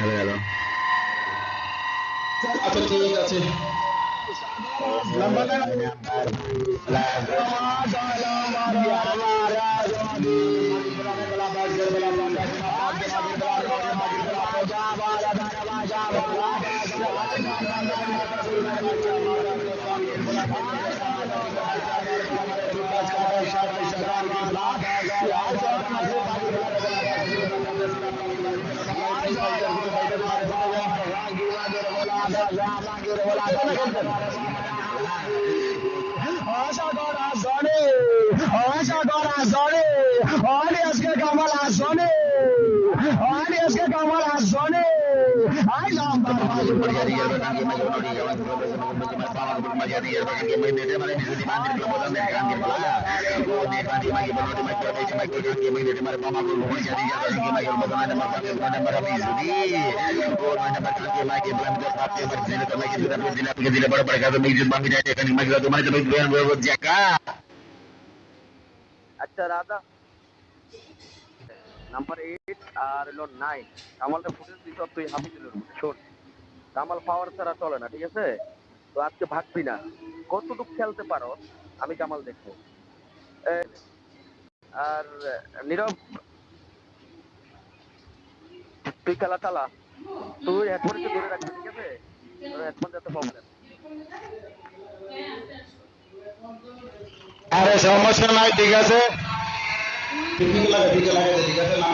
গেল। আচ্ছা ঠিক আছে। আচ্ছা রাজা নাম্বার 8 আর হলো 9 কামালটা ফুটেজ দিছ তুই হাফিজুলের উপরে শোন। কামাল পাওয়ার ছাড়া চলে না, ঠিক আছে? তো আজকে ভাগবি না, কতটুকু খেলতে পারো আমি কামাল দেখবো। আর নীরব তুই খেলা চালা, তুই হেডফোনকে ধরে রাখবি, ঠিক আছে? তোর হেডফোন যাতে প্রবলেম। আরে সমস্যা নাই, ঠিক আছে। ঠিক লাগে ঠিক আছে না।